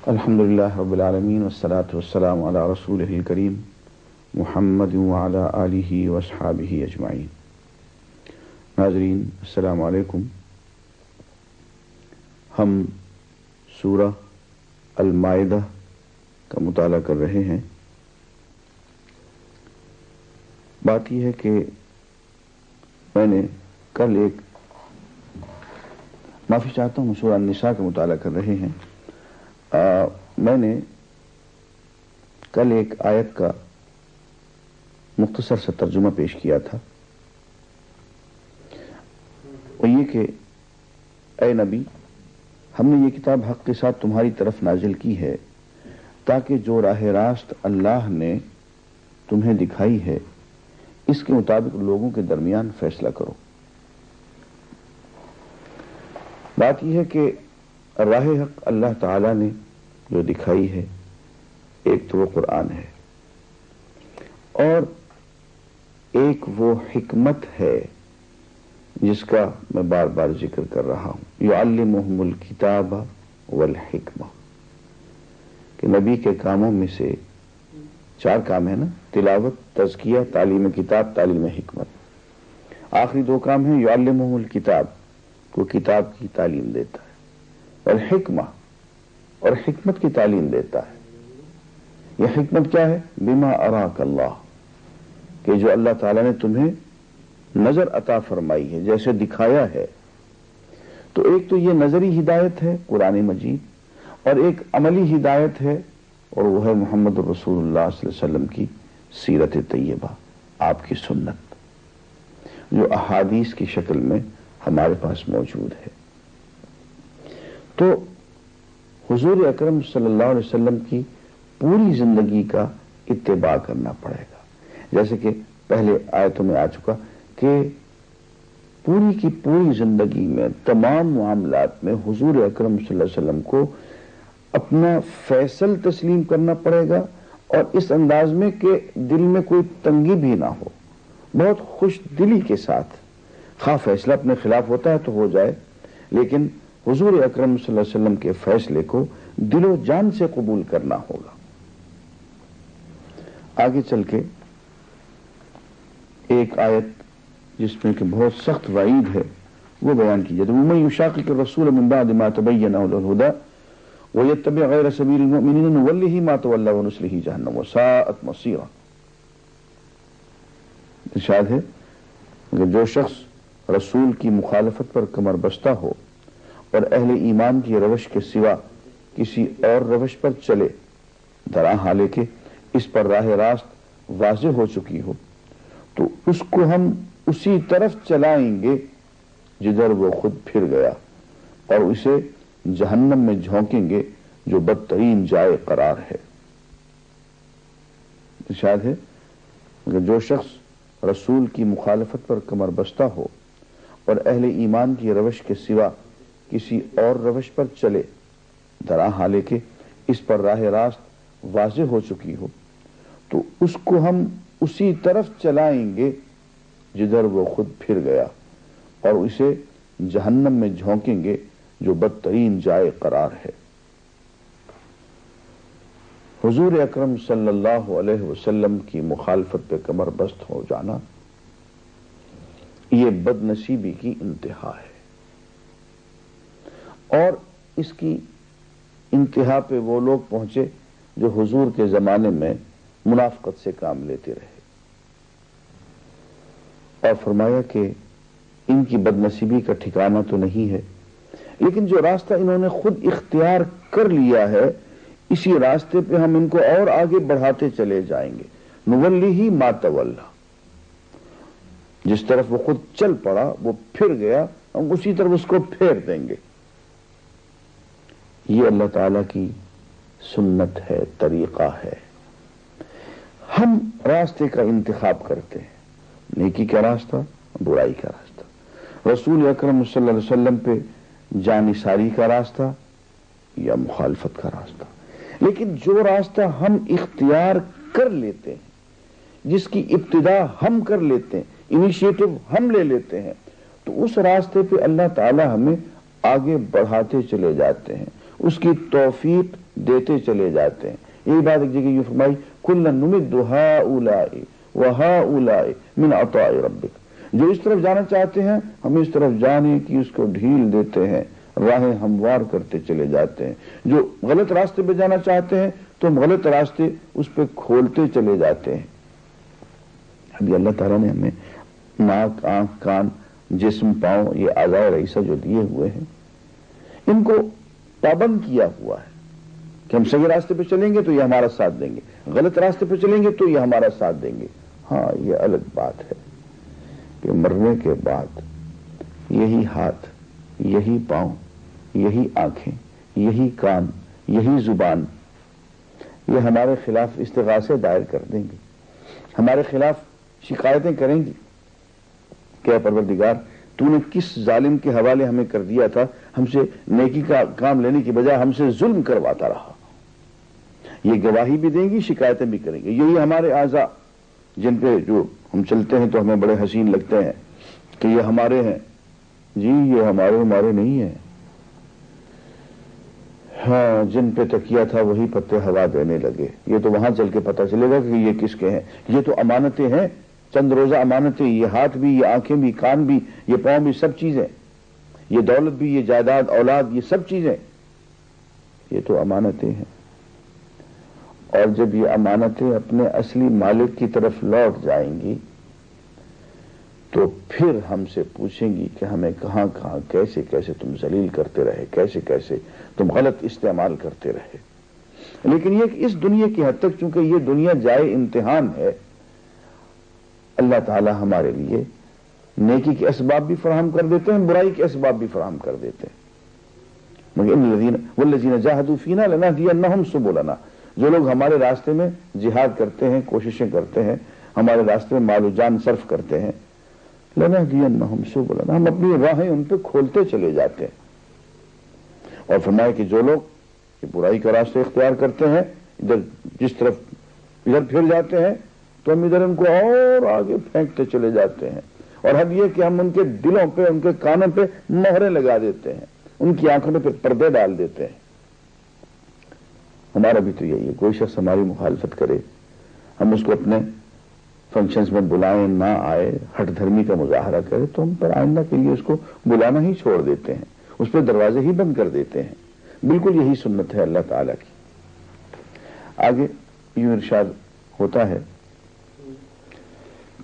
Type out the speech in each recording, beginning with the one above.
الحمدللہ رب العالمین والصلاة والسلام علی رسولہ الکریم محمد وعلی آلہ واصحابہ اجمعین۔ ناظرین السلام علیکم۔ ہم سورہ المائدہ کا مطالعہ کر رہے ہیں۔ بات یہ ہے کہ میں نے کل معافی چاہتا ہوں، سورہ النساء کا مطالعہ کر رہے ہیں۔ میں نے کل ایک آیت کا مختصر سا ترجمہ پیش کیا تھا، وہ یہ کہ اے نبی، ہم نے یہ کتاب حق کے ساتھ تمہاری طرف نازل کی ہے تاکہ جو راہ راست اللہ نے تمہیں دکھائی ہے اس کے مطابق لوگوں کے درمیان فیصلہ کرو۔ بات یہ ہے کہ راہ حق اللہ تعالی نے جو دکھائی ہے، ایک تو وہ قرآن ہے اور ایک وہ حکمت ہے جس کا میں بار بار ذکر کر رہا ہوں، یعلمہم الکتاب والحکمہ، کہ نبی کے کاموں میں سے 4 کام ہیں نا، تلاوت، تزکیہ، تعلیم کتاب، تعلیم حکمت۔ آخری 2 کام ہیں، یعلمہم الکتاب، کو کتاب کی تعلیم دیتا ہے، والحکمہ، اور حکمت کی تعلیم دیتا ہے۔ یہ حکمت کیا ہے؟ بما اراک اللہ، کہ جو اللہ تعالیٰ نے تمہیں نظر عطا فرمائی ہے، جیسے دکھایا ہے۔ تو ایک تو یہ نظری ہدایت ہے قرآن مجید، اور ایک عملی ہدایت ہے، اور وہ ہے محمد رسول اللہ صلی اللہ علیہ وسلم کی سیرت طیبہ، آپ کی سنت، جو احادیث کی شکل میں ہمارے پاس موجود ہے۔ تو حضور اکرم صلی اللہ علیہ وسلم کی پوری زندگی کا اتباع کرنا پڑے گا، جیسے کہ پہلے آیتوں میں آ چکا کہ پوری کی پوری زندگی میں تمام معاملات میں حضور اکرم صلی اللہ علیہ وسلم کو اپنا فیصل تسلیم کرنا پڑے گا، اور اس انداز میں کہ دل میں کوئی تنگی بھی نہ ہو، بہت خوش دلی کے ساتھ، خواہ فیصلہ اپنے خلاف ہوتا ہے تو ہو جائے، لیکن حضور اکرم صلی اللہ علیہ وسلم کے فیصلے کو دل و جان سے قبول کرنا ہوگا۔ آگے چل کے ایک آیت جس میں کہ بہت سخت وعید ہے وہ بیان کی جاتی ہے، وَمَن يُشَاقِقِ الرَّسُولَ مِن بَعْدِ مَا تَبَيَّنَ لَهُ الْهُدَىٰ وَيَتَّبِعْ غَيْرَ سَبِيلِ الْمُؤْمِنِينَ نُوَلِّهِ مَا تَوَلَّىٰ وَنُصْلِهِ جَهَنَّمَ وَسَاءَتْ مَصِيرًا۔ ارشاد ہے کہ جو شخص رسول کی مخالفت پر کمر بستہ ہو اور اہل ایمان کی روش کے سوا کسی اور روش پر چلے، درا حالے کہ اس پر راہ راست واضح ہو چکی ہو، تو اس کو ہم اسی طرف چلائیں گے جدھر وہ خود پھر گیا، اور اسے جہنم میں جھونکیں گے جو بدترین جائے قرار ہے۔ ارشاد ہے کہ جو شخص رسول کی مخالفت پر کمر بستہ ہو اور اہل ایمان کی روش کے سوا کسی اور روش پر چلے، درا حالے کہ اس پر راہ راست واضح ہو چکی ہو، تو اس کو ہم اسی طرف چلائیں گے جدھر وہ خود پھر گیا، اور اسے جہنم میں جھونکیں گے جو بدترین جائے قرار ہے۔ حضور اکرم صلی اللہ علیہ وسلم کی مخالفت پہ کمر بست ہو جانا یہ بد نصیبی کی انتہا ہے، اور اس کی انتہا پہ وہ لوگ پہنچے جو حضور کے زمانے میں منافقت سے کام لیتے رہے، اور فرمایا کہ ان کی بد نصیبی کا ٹھکانہ تو نہیں ہے، لیکن جو راستہ انہوں نے خود اختیار کر لیا ہے اسی راستے پہ ہم ان کو اور آگے بڑھاتے چلے جائیں گے، نولیہ ما تولی، جس طرف وہ خود چل پڑا، وہ پھر گیا، ہم اسی طرف اس کو پھیر دیں گے۔ یہ اللہ تعالی کی سنت ہے، طریقہ ہے۔ ہم راستے کا انتخاب کرتے ہیں، نیکی کا راستہ، برائی کا راستہ، رسول اکرم صلی اللہ علیہ وسلم پہ جانثاری کا راستہ یا مخالفت کا راستہ۔ لیکن جو راستہ ہم اختیار کر لیتے ہیں، جس کی ابتدا ہم کر لیتے ہیں، انیشیٹو ہم لے لیتے ہیں، تو اس راستے پہ اللہ تعالی ہمیں آگے بڑھاتے چلے جاتے ہیں، اس کی توفیق دیتے چلے جاتے ہیں. یہی بات ایک جگہ یوں فرمائی کلا نمد ہؤلاء وہؤلاء من عطاء ربک. جو اس طرف جانا چاہتے ہیں ہم اس طرف جانے کی اس کو ڈھیل دیتے ہیں, راہیں ہموار کرتے چلے جاتے ہیں. جو غلط راستے پہ جانا چاہتے ہیں تو ہم غلط راستے اس پہ کھولتے چلے جاتے ہیں. ابھی اللہ تعالیٰ نے ہمیں ناک, آنکھ, کان, جسم, پاؤں, یہ اعضاء رئیسہ جو دیے ہوئے ہیں ان کو پابند کیا ہوا ہے کہ ہم صحیح راستے پہ چلیں گے تو یہ ہمارا ساتھ دیں گے, غلط راستے پہ چلیں گے تو یہ ہمارا ساتھ دیں گے. ہاں یہ الگ بات ہے کہ مرنے کے بعد یہی ہاتھ, یہی پاؤں, یہی آنکھیں, یہی کان, یہی زبان یہ ہمارے خلاف استغاثے دائر کر دیں گے, ہمارے خلاف شکایتیں کریں گی کہ اے پروردگار تو نے کس ظالم کے حوالے ہمیں کر دیا تھا, ہم سے نیکی کا کام لینے کی بجائے ہم سے ظلم کرواتا رہا. یہ گواہی بھی دیں گی, شکایتیں بھی کریں گے. یہی ہمارے اعضاء جن پہ جو ہم چلتے ہیں تو ہمیں بڑے حسین لگتے ہیں کہ یہ ہمارے ہیں. جی یہ ہمارے نہیں ہیں. ہاں جن پہ تکیہ تھا وہی پتے ہوا دینے لگے. یہ تو وہاں چل کے پتہ چلے گا کہ یہ کس کے ہیں. یہ تو امانتیں ہیں, چند روزہ امانتیں. یہ ہاتھ بھی, یہ آنکھیں بھی, کان بھی, یہ پاؤں بھی, سب چیزیں, یہ دولت بھی, یہ جائیداد, اولاد, یہ سب چیزیں یہ تو امانتیں ہیں. اور جب یہ امانتیں اپنے اصلی مالک کی طرف لوٹ جائیں گی تو پھر ہم سے پوچھیں گی کہ ہمیں کہاں کہاں کیسے کیسے تم ذلیل کرتے رہے, کیسے کیسے تم غلط استعمال کرتے رہے. لیکن یہ کہ اس دنیا کی حد تک چونکہ یہ دنیا جائے امتحان ہے, اللہ تعالی ہمارے لیے نیکی کے اسباب بھی فراہم کر دیتے ہیں, برائی کے اسباب بھی فراہم کر دیتے ہیں. مگر والذین جاہدوا فینا لنہدینہم سبلنا, جو لوگ ہمارے راستے میں جہاد کرتے ہیں, کوششیں کرتے ہیں, ہمارے راستے میں مال و جان صرف کرتے ہیں, لنہدینہم سبلنا, ہم اپنی راہیں ان پہ کھولتے چلے جاتے ہیں. اور فرمایا کہ جو لوگ برائی کا راستہ اختیار کرتے ہیں, ادھر جس طرف ادھر پھر جاتے ہیں تو ہم ادھر ان کو اور آگے پھینکتے چلے جاتے ہیں. اور ہم یہ کہ ہم ان کے دلوں پہ, ان کے کانوں پہ مہریں لگا دیتے ہیں, ان کی آنکھوں پہ پردے ڈال دیتے ہیں. ہمارا بھی تو یہی ہے, کوئی شخص ہماری مخالفت کرے, ہم اس کو اپنے فنکشنز میں بلائیں, نہ آئے, ہٹ دھرمی کا مظاہرہ کرے تو ہم پر آئندہ کے لیے اس کو بلانا ہی چھوڑ دیتے ہیں, اس پہ دروازے ہی بند کر دیتے ہیں. بالکل یہی سنت ہے اللہ تعالیٰ کی. آگے یوں ارشاد ہوتا ہے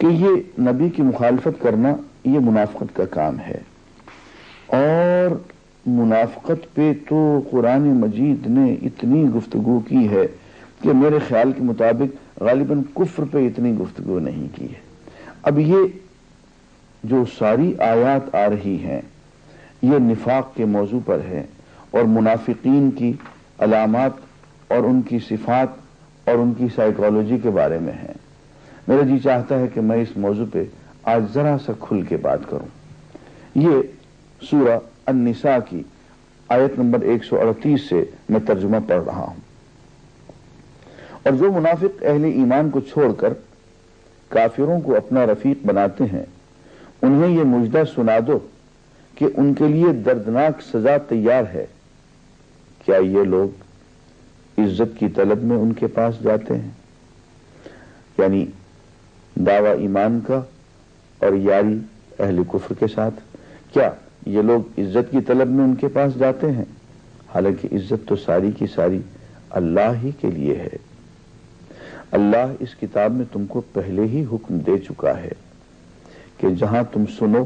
کہ یہ نبی کی مخالفت کرنا یہ منافقت کا کام ہے. اور منافقت پہ تو قرآن مجید نے اتنی گفتگو کی ہے کہ میرے خیال کے مطابق غالباً کفر پہ اتنی گفتگو نہیں کی ہے. اب یہ جو ساری آیات آ رہی ہیں یہ نفاق کے موضوع پر ہے اور منافقین کی علامات اور ان کی صفات اور ان کی سائیکالوجی کے بارے میں ہیں. میرا جی چاہتا ہے کہ میں اس موضوع پہ آج ذرا سا کھل کے بات کروں. یہ سورہ النساء کی آیت نمبر 138 سے میں ترجمہ پڑھ رہا ہوں. اور جو منافق اہل ایمان کو چھوڑ کر کافروں کو اپنا رفیق بناتے ہیں انہیں یہ مجدہ سنا دو کہ ان کے لیے دردناک سزا تیار ہے. کیا یہ لوگ عزت کی طلب میں ان کے پاس جاتے ہیں, یعنی دعوی ایمان کا اور یاری اہل کفر کے ساتھ, کیا یہ لوگ عزت کی طلب میں ان کے پاس جاتے ہیں؟ حالانکہ عزت تو ساری کی ساری اللہ ہی کے لیے ہے. اللہ اس کتاب میں تم کو پہلے ہی حکم دے چکا ہے کہ جہاں تم سنو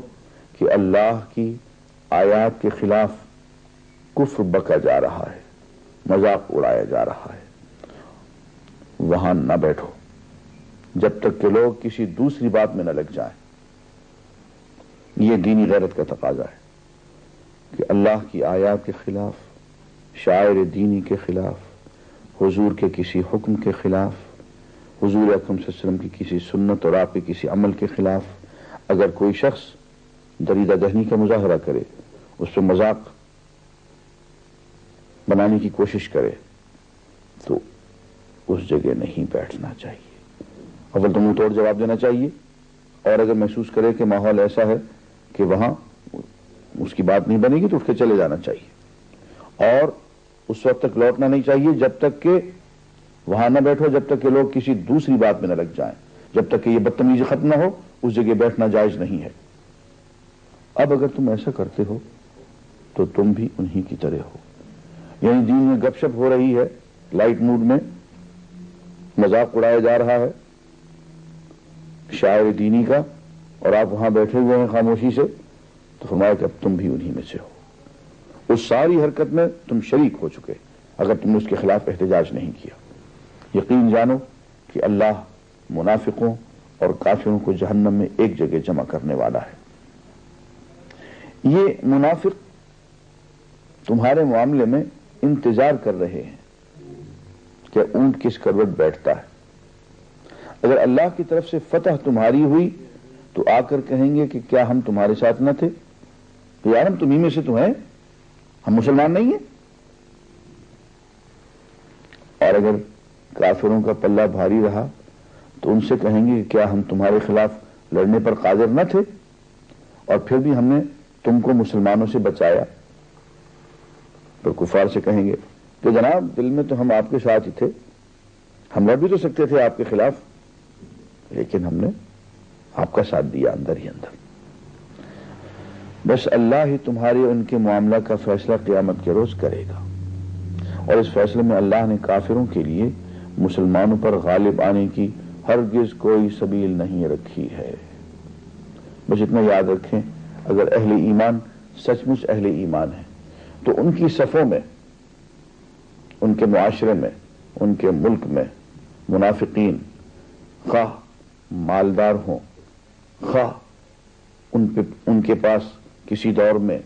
کہ اللہ کی آیات کے خلاف کفر بکا جا رہا ہے, مذاق اڑایا جا رہا ہے, وہاں نہ بیٹھو جب تک کہ لوگ کسی دوسری بات میں نہ لگ جائیں. یہ دینی غیرت کا تقاضا ہے کہ اللہ کی آیات کے خلاف, شاعر دینی کے خلاف, حضور کے کسی حکم کے خلاف, حضور اکرم صلی اللہ علیہ وسلم کی کسی سنت اور آپ کے کسی عمل کے خلاف اگر کوئی شخص دریدہ دہنی کا مظاہرہ کرے, اس پہ مذاق بنانے کی کوشش کرے, تو اس جگہ نہیں بیٹھنا چاہیے. اول تو منہ توڑ جواب دینا چاہیے, اور اگر محسوس کرے کہ ماحول ایسا ہے کہ وہاں اس کی بات نہیں بنے گی تو اٹھ کے چلے جانا چاہیے. اور اس وقت تک لوٹنا نہیں چاہیے جب تک کہ وہاں نہ بیٹھو، جب تک کہ لوگ کسی دوسری بات میں نہ لگ جائیں، جب تک کہ یہ بدتمیزی ختم نہ ہو اس جگہ بیٹھنا جائز نہیں ہے۔ اب اگر تم ایسا کرتے ہو تو تم بھی انہی کی طرح ہو، یعنی دین میں گپ شپ ہو رہی ہے، لائٹ موڈ میں مذاق اڑایا جا رہا ہے شاعر دینی کا، اور آپ وہاں بیٹھے ہوئے ہیں خاموشی سے، تو فرمایا کہ اب تم بھی انہی میں سے ہو، اس ساری حرکت میں تم شریک ہو چکے اگر تم نے اس کے خلاف احتجاج نہیں کیا۔ یقین جانو کہ اللہ منافقوں اور کافروں کو جہنم میں ایک جگہ جمع کرنے والا ہے۔ یہ منافق تمہارے معاملے میں انتظار کر رہے ہیں کہ اونٹ کس کروٹ بیٹھتا ہے۔ اگر اللہ کی طرف سے فتح تمہاری ہوئی تو آ کر کہیں گے کہ کیا ہم تمہارے ساتھ نہ تھے؟ یار ہم تمہیں میں سے تو ہیں، ہم مسلمان نہیں ہیں۔ اور اگر کافروں کا پلہ بھاری رہا تو ان سے کہیں گے کہ کیا ہم تمہارے خلاف لڑنے پر قادر نہ تھے اور پھر بھی ہم نے تم کو مسلمانوں سے بچایا؟ پھر کفار سے کہیں گے کہ جناب دل میں تو ہم آپ کے ساتھ ہی تھے، ہم لڑ بھی تو سکتے تھے آپ کے خلاف، لیکن ہم نے آپ کا ساتھ دیا اندر ہی اندر۔ بس اللہ ہی تمہارے ان کے معاملہ کا فیصلہ قیامت کے روز کرے گا، اور اس فیصلے میں اللہ نے کافروں کے لیے مسلمانوں پر غالب آنے کی ہرگز کوئی سبیل نہیں رکھی ہے۔ بس اتنا یاد رکھیں، اگر اہل ایمان سچ مچ اہل ایمان ہیں تو ان کی صفوں میں، ان کے معاشرے میں، ان کے ملک میں منافقین خواہ مالدار ہوں، خواہ ان کے پاس کسی دور میں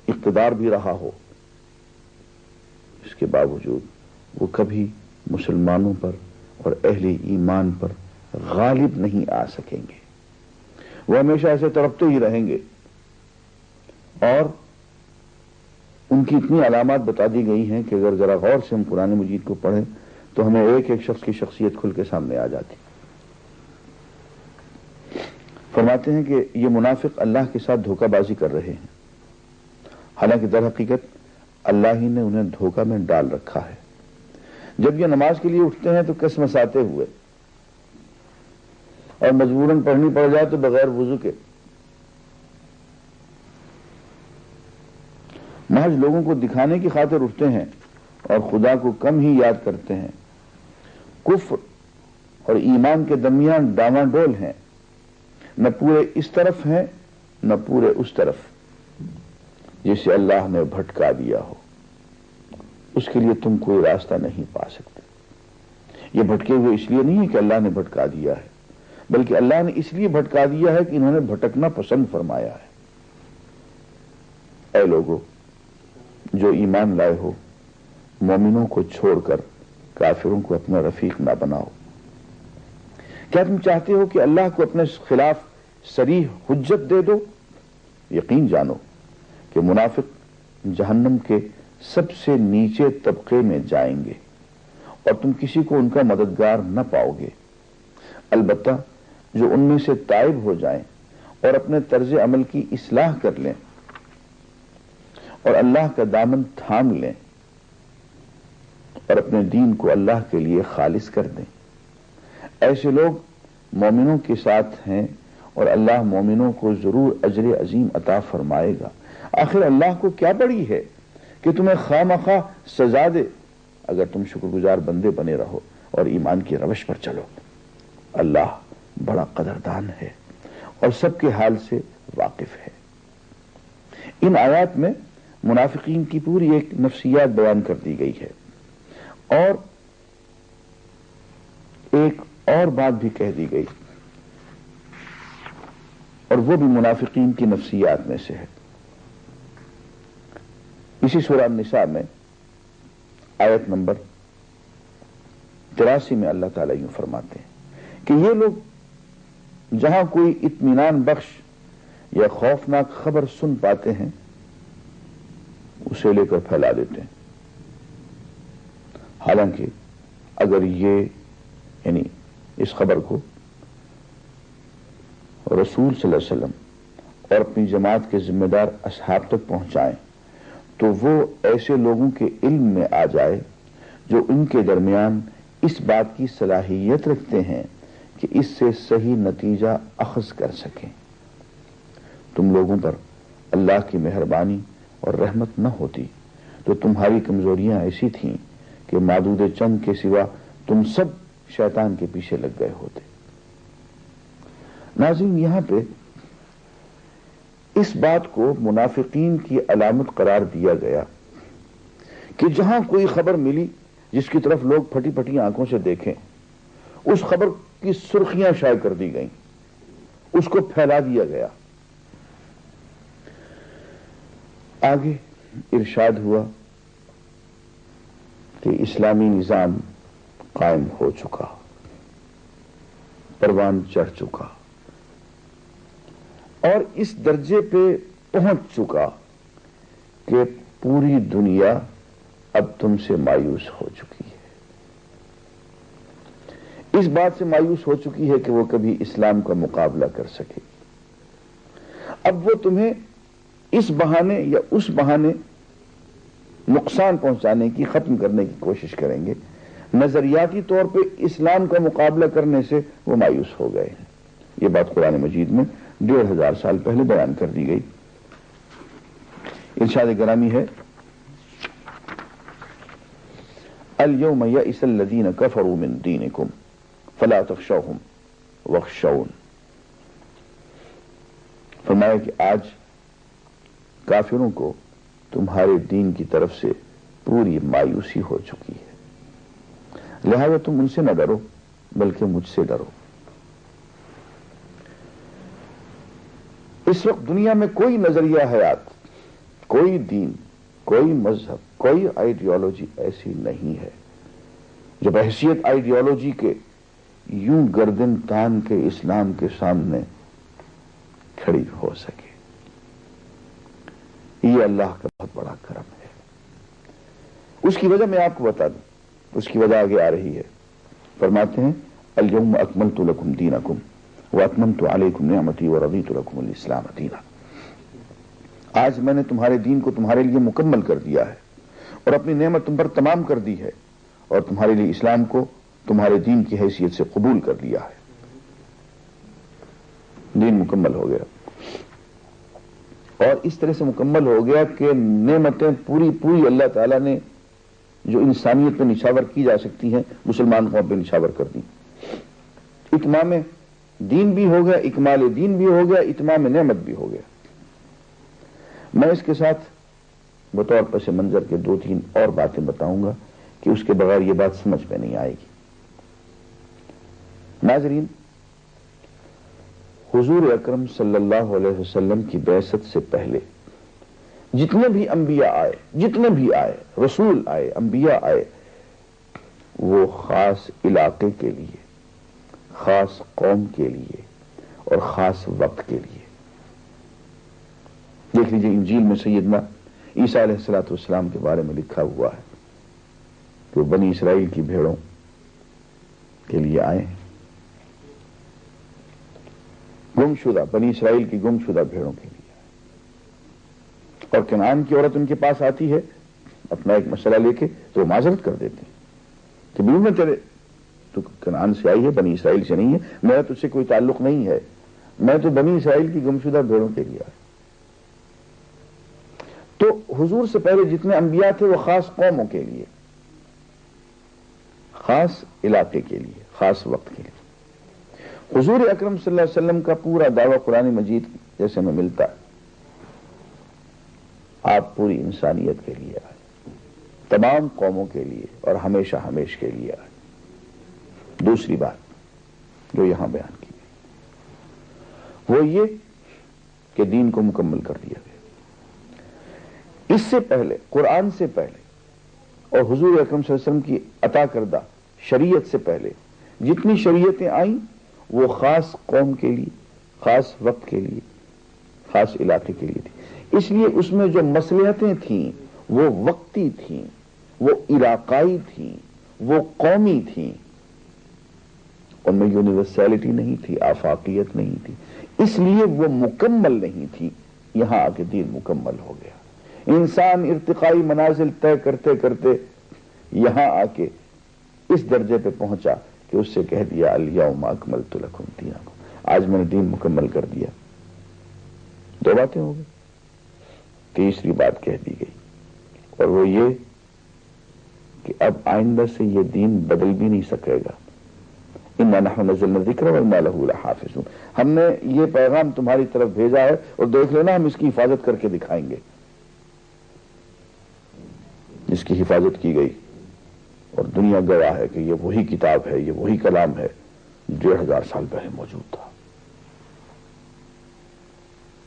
اقتدار بھی رہا ہو، اس کے باوجود وہ کبھی مسلمانوں پر اور اہل ایمان پر غالب نہیں آ سکیں گے، وہ ہمیشہ ایسے تڑپتے ہی رہیں گے۔ اور ان کی اتنی علامات بتا دی گئی ہیں کہ اگر ذرا غور سے ہم قرآن مجید کو پڑھیں تو ہمیں ایک ایک شخص کی شخصیت کھل کے سامنے آ جاتی۔ فرماتے ہیں کہ یہ منافق اللہ کے ساتھ دھوکہ بازی کر رہے ہیں، حالانکہ در حقیقت اللہ ہی نے انہیں دھوکہ میں ڈال رکھا ہے۔ جب یہ نماز کے لیے اٹھتے ہیں تو کسمساتے ہوئے، اور مجبوراً پڑھنی پڑ جائے تو بغیر وضو کے، محض لوگوں کو دکھانے کی خاطر اٹھتے ہیں اور خدا کو کم ہی یاد کرتے ہیں، کفر اور ایمان کے درمیان ڈاواں ڈول ہیں، نہ پورے اس طرف ہیں نہ پورے اس طرف، جسے اللہ نے بھٹکا دیا ہو اس کے لیے تم کوئی راستہ نہیں پا سکتے۔ یہ بھٹکے ہوئے اس لیے نہیں ہے کہ اللہ نے بھٹکا دیا ہے، بلکہ اللہ نے اس لیے بھٹکا دیا ہے کہ انہوں نے بھٹکنا پسند فرمایا ہے۔ اے لوگو جو ایمان لائے ہو، مومنوں کو چھوڑ کر کافروں کو اپنا رفیق نہ بناؤ۔ کیا تم چاہتے ہو کہ اللہ کو اپنے خلاف صریح حجت دے دو؟ یقین جانو کہ منافق جہنم کے سب سے نیچے طبقے میں جائیں گے اور تم کسی کو ان کا مددگار نہ پاؤ گے، البتہ جو ان میں سے تائب ہو جائیں اور اپنے طرز عمل کی اصلاح کر لیں اور اللہ کا دامن تھام لیں اور اپنے دین کو اللہ کے لیے خالص کر دیں۔ ایسے لوگ مومنوں کے ساتھ ہیں اور اللہ مومنوں کو ضرور اجر عظیم عطا فرمائے گا۔ آخر اللہ کو کیا پڑی ہے کہ تمہیں خواہ مخواہ سزا دے اگر تم شکر گزار بندے بنے رہو اور ایمان کی روش پر چلو۔ اللہ بڑا قدردان ہے اور سب کے حال سے واقف ہے۔ ان آیات میں منافقین کی پوری ایک نفسیات بیان کر دی گئی ہے، اور ایک اور بات بھی کہہ دی گئی، اور وہ بھی منافقین کی نفسیات میں سے ہے۔ اسی سورہ النساء میں آیت نمبر 83 میں اللہ تعالیٰ یوں فرماتے ہیں کہ یہ لوگ جہاں کوئی اطمینان بخش یا خوفناک خبر سن پاتے ہیں اسے لے کر پھیلا دیتے ہیں، حالانکہ اگر یہ یعنی اس خبر کو رسول صلی اللہ علیہ وسلم اور اپنی جماعت کے ذمہ دار اصحاب تک پہنچائیں تو وہ ایسے لوگوں کے علم میں آ جائے جو ان کے درمیان اس بات کی صلاحیت رکھتے ہیں کہ اس سے صحیح نتیجہ اخذ کر سکیں۔ تم لوگوں پر اللہ کی مہربانی اور رحمت نہ ہوتی تو تمہاری کمزوریاں ایسی تھیں کہ معدود چند کے سوا تم سب شیطان کے پیچھے لگ گئے ہوتے۔ ناظرین، یہاں پہ اس بات کو منافقین کی علامت قرار دیا گیا کہ جہاں کوئی خبر ملی جس کی طرف لوگ پھٹی پھٹی آنکھوں سے دیکھیں، اس خبر کی سرخیاں شائع کر دی گئیں، اس کو پھیلا دیا گیا۔ آگے ارشاد ہوا کہ اسلامی نظام قائم ہو چکا، پروان چڑھ چکا اور اس درجے پہ پہنچ چکا کہ پوری دنیا اب تم سے مایوس ہو چکی ہے، اس بات سے مایوس ہو چکی ہے کہ وہ کبھی اسلام کا مقابلہ کر سکے۔ اب وہ تمہیں اس بہانے یا اس بہانے نقصان پہنچانے کی، ختم کرنے کی کوشش کریں گے۔ نظریاتی طور پہ اسلام کا مقابلہ کرنے سے وہ مایوس ہو گئے ہیں۔ یہ بات قرآن مجید میں 1500 سال پہلے بیان کر دی گئی۔ ارشاد گرامی ہے، اليوم يئس الذين كفروا من دينكم فلا تخشوهم واخشون۔ فرمایا کہ آج کافروں کو تمہارے دین کی طرف سے پوری مایوسی ہو چکی ہے، لہذا تم ان سے نہ ڈرو بلکہ مجھ سے ڈرو۔ اس وقت دنیا میں کوئی نظریہ حیات، کوئی دین، کوئی مذہب، کوئی آئیڈیالوجی ایسی نہیں ہے جو بحیثیت آئیڈیالوجی کے یوں گردن تان کے اسلام کے سامنے کھڑی ہو سکے۔ یہ اللہ کا بہت بڑا کرم ہے۔ اس کی وجہ میں آپ کو بتا دوں، اس کی وجہ آگے آ رہی ہے۔ فرماتے ہیں، اليوم اکملت لکم دینکم واتممت علیکم نعمتی ورضیت لکم الاسلام دینا۔ آج میں نے تمہارے دین کو تمہارے لیے مکمل کر دیا ہے اور اپنی نعمت تم پر تمام کر دی ہے، اور تمہارے لیے اسلام کو تمہارے دین کی حیثیت سے قبول کر لیا ہے۔ دین مکمل ہو گیا، اور اس طرح سے مکمل ہو گیا کہ نعمتیں پوری اللہ تعالیٰ نے جو انسانیت پہ نچھاور کی جا سکتی ہیں مسلمان قوم پہ نچھاور کر دی۔ اتمام دین بھی ہو گیا، اکمال دین بھی ہو گیا، اتمام نعمت بھی ہو گیا۔ میں اس کے ساتھ بطور پس منظر کے 2-3 اور باتیں بتاؤں گا کہ اس کے بغیر یہ بات سمجھ میں نہیں آئے گی۔ ناظرین، حضور اکرم صلی اللہ علیہ وسلم کی بعثت سے پہلے جتنے بھی انبیاء آئے، جتنے بھی آئے، رسول آئے، انبیاء آئے، وہ خاص علاقے کے لیے، خاص قوم کے لیے اور خاص وقت کے لیے۔ دیکھ لیجئے انجیل میں سیدنا عیسیٰ علیہ السلام کے بارے میں لکھا ہوا ہے کہ وہ بنی اسرائیل کی بھیڑوں کے لیے آئے ہیں، گمشدہ بنی اسرائیل کی گمشدہ بھیڑوں کے لیے۔ اور کنعان کی عورت ان کے پاس آتی ہے اپنا ایک مسئلہ لے کے، تو وہ معذرت کر دیتے ہیں کہ بیوی میں تیرے تو کنعان سے آئی ہے، بنی اسرائیل سے نہیں ہے، میرا تجھ سے کوئی تعلق نہیں ہے، میں تو بنی اسرائیل کی گمشدہ بھیڑوں کے لیے آیا۔ تو حضور سے پہلے جتنے انبیاء تھے وہ خاص قوموں کے لیے، خاص علاقے کے لیے، خاص وقت کے لیے۔ حضور اکرم صلی اللہ علیہ وسلم کا پورا دعویٰ قرآن مجید جیسے میں ملتا ہے، آپ پوری انسانیت کے لیے آئے، تمام قوموں کے لیے اور ہمیشہ ہمیش کے لیے آئے۔ دوسری بات جو یہاں بیان کی گئی وہ یہ کہ دین کو مکمل کر دیا گیا۔ اس سے پہلے، قرآن سے پہلے اور حضور اکرم صلی اللہ علیہ وسلم کی عطا کردہ شریعت سے پہلے جتنی شریعتیں آئیں وہ خاص قوم کے لیے، خاص وقت کے لیے، خاص علاقے کے لیے تھی۔ اس لیے اس میں جو مصلحتیں تھیں وہ وقتی تھیں، وہ علاقائی تھیں، وہ قومی تھیں، ان میں یونیورسلٹی نہیں تھی، آفاقیت نہیں تھی، اس لیے وہ مکمل نہیں تھی۔ یہاں آ کے دین مکمل ہو گیا۔ انسان ارتقائی منازل طے کرتے کرتے یہاں آ کے اس درجے پہ پہنچا کہ اس سے کہہ دیا الیوم اکملت لکم دینکم، آج میں نے دین مکمل کر دیا۔ دو باتیں ہو گئی، تیسری بات کہہ دی گئی، اور وہ یہ کہ اب آئندہ سے یہ دین بدل بھی نہیں سکے گا۔ انا نحن نزلنا الذکر وانا لہ لحافظون، ہم نے یہ پیغام تمہاری طرف بھیجا ہے اور دیکھ لینا ہم اس کی حفاظت کر کے دکھائیں گے۔ جس کی حفاظت کی گئی اور دنیا گواہ ہے کہ یہ وہی کتاب ہے، یہ وہی کلام ہے 1500 سال پہلے موجود تھا۔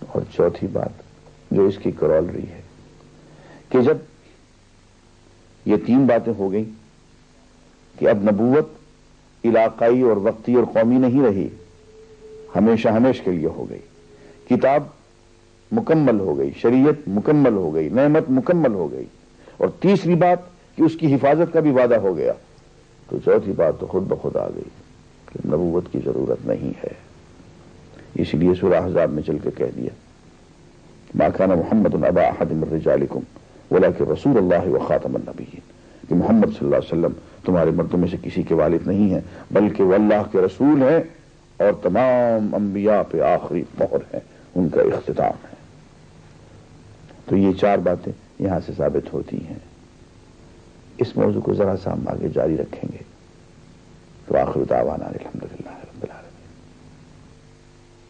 اور چوتھی بات جو اس کی کرولری ہے کہ جب یہ تین باتیں ہو گئیں کہ اب نبوت علاقائی اور وقتی اور قومی نہیں رہی، ہمیشہ ہمیش کے لیے ہو گئی، کتاب مکمل ہو گئی، شریعت مکمل ہو گئی، نعمت مکمل ہو گئی، اور تیسری بات کہ اس کی حفاظت کا بھی وعدہ ہو گیا، تو چوتھی بات تو خود بخود آ گئی کہ نبوت کی ضرورت نہیں ہے۔ اس لیے سورہ احزاب میں چل کے کہہ دیا ما کان محمد ابا احد من رجالکم ولکن رسول اللہ وخاتم النبیین، کہ محمد صلی اللہ علیہ وسلم تمہارے مردوں میں سے کسی کے والد نہیں ہیں بلکہ وہ اللہ کے رسول ہیں اور تمام انبیاء پہ آخری مہر ہے، ان کا اختتام ہے۔ تو یہ چار باتیں یہاں سے ثابت ہوتی ہیں۔ اس موضوع کو ذرا سا ہم آگے جاری رکھیں گے تو آخر دعوانا الحمدللہ۔